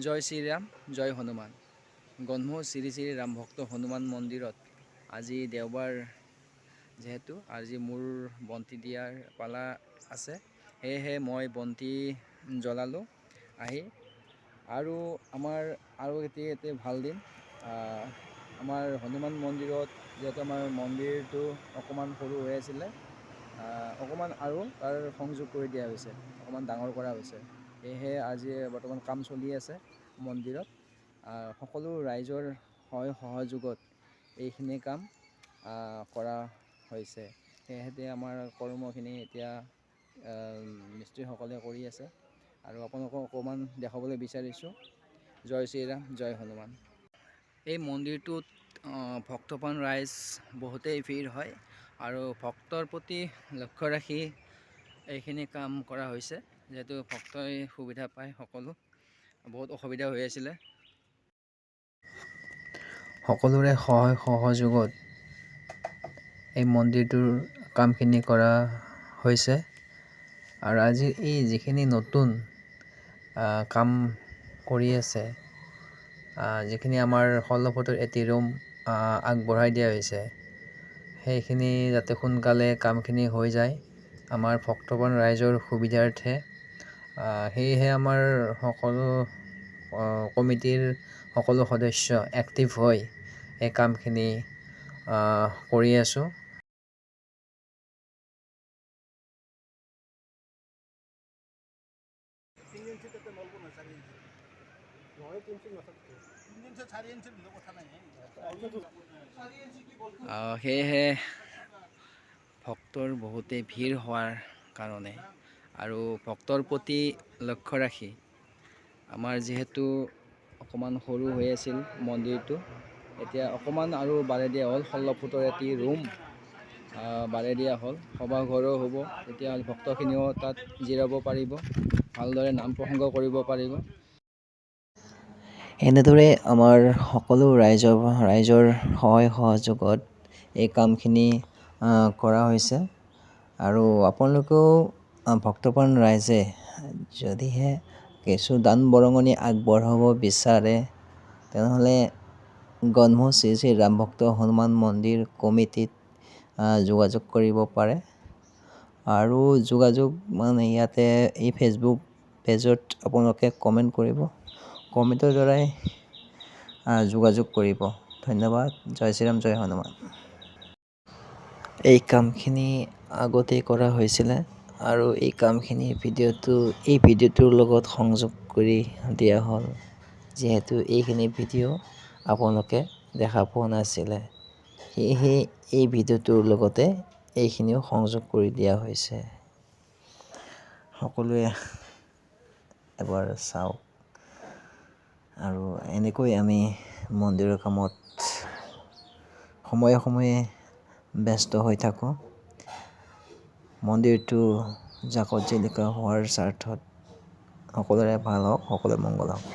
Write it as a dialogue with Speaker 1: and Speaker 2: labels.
Speaker 1: জয় শ্ৰীৰাম, জয় হনুমান। গন্ম শ্ৰী শ্ৰী ৰাম ভক্ত হনুমান মন্দিৰত আজি দেওবাৰ যিহেতু আজি মোৰ বন্তি দিয়াৰ পালা আছে, সেয়েহে মই বন্তি জ্বলালোঁ আহি। আৰু আমাৰ এটি ভাল দিন, আমাৰ হনুমান মন্দিৰত যিহেতু আমাৰ মন্দিৰটো অকণমান সৰু হৈ আছিলে, অকণমান আৰু তাৰ সংযোগ কৰি দিয়া হৈছে, অকণমান ডাঙৰ কৰা হৈছে। সেয়েহে আজি বৰ্তমান কাম চলি আছে মন্দিৰত। সকলো ৰাইজৰ সহায় সহযোগত এইখিনি কাম কৰা হৈছে। সেয়েহে আমাৰ কৰ্মখিনি এতিয়া মিস্ত্ৰীসকলে কৰি আছে আৰু আপোনালোকক অকণমান দেখাবলৈ বিচাৰিছোঁ। জয় শ্ৰীৰাম, জয় হনুমান। এই মন্দিৰটোত ভক্তপ্ৰাণ ৰাইজ বহুতেই ভিৰ হয় আৰু ভক্তৰ প্ৰতি লক্ষ্য ৰাখি এইখিনি কাম কৰা হৈছে। যিহেতু ভক্তই সুবিধা পায়, সকলো বহুত অসুবিধা হৈ আছিলে। সকলোৰে সহায় সহযোগত এই মন্দিৰটোৰ কামখিনি কৰা হৈছে। আৰু আজি এই যিখিনি নতুন কাম কৰি আছে, যিখিনি আমাৰ 16 ফুটৰ এটি ৰুম আগবঢ়াই দিয়া হৈছে, সেইখিনি যাতে সোনকালে কামখিনি হৈ যায় আমাৰ ভক্তপ্ৰাণ ৰাইজৰ সুবিধাৰ্থে। সেয়েহে আমাৰ সকলো কমিটিৰ সকলো সদস্য এক্টিভ হৈ এই কামখিনি কৰি আছোঁ। সেয়েহে ভক্তৰ বহুতেই ভিৰ হোৱাৰ কাৰণে আৰু ভক্তৰ প্ৰতি লক্ষ্য ৰাখি আমাৰ যিহেতু অকণমান সৰু হৈ আছিল মন্দিৰটো, এতিয়া অকণমান আৰু বাঢ়াই দিয়া হ'ল। 16 ফুটৰ এটি ৰুম বাঢ়াই দিয়া হ'ল, সভাঘৰো হ'ব। তেতিয়া ভক্তখিনিও তাত জিৰাব পাৰিব, ভালদৰে নাম প্ৰসংগ কৰিব পাৰিব। এনেদৰে আমাৰ সকলো ৰাইজৰ সহায় সহযোগত এই কামখিনি কৰা হৈছে। আৰু আপোনালোকেও ভক্তপ্ৰাণ ৰাইজে যদিহে কিছু দান বৰঙণি আগবঢ়াব বিচাৰে, তেনেহ'লে গন্ম শ্ৰী শ্ৰী ৰাম ভক্ত হনুমান মন্দিৰ কমিটিত যোগাযোগ কৰিব পাৰে। আৰু যোগাযোগ মানে ইয়াতে এই ফেচবুক পেজত আপোনালোকে কমেণ্ট কৰিব, কমেণ্টৰ দ্বাৰাই যোগাযোগ কৰিব। ধন্যবাদ। জয় শ্ৰীৰাম, জয় হনুমান। এই কামখিনি আগতেই কৰা হৈছিলে আৰু এই কামখিনি এই ভিডিঅ'টোৰ লগত সংযোগ কৰি দিয়া হ'ল, যিহেতু এইখিনি ভিডিঅ' আপোনালোকে দেখা পোৱা নাছিলে। সেয়েহে এই ভিডিঅ'টোৰ লগতে এইখিনিও সংযোগ কৰি দিয়া হৈছে। সকলোৱে এবাৰ চাওক। আৰু এনেকৈ আমি মন্দিৰৰ কামত সময়ে সময়ে ব্যস্ত হৈ থাকোঁ। মন্দিৰটো জাকত জিলিকা হোৱাৰ স্বাৰ্থত সকলোৰে ভাল হওক, সকলোৰে মংগল হওক।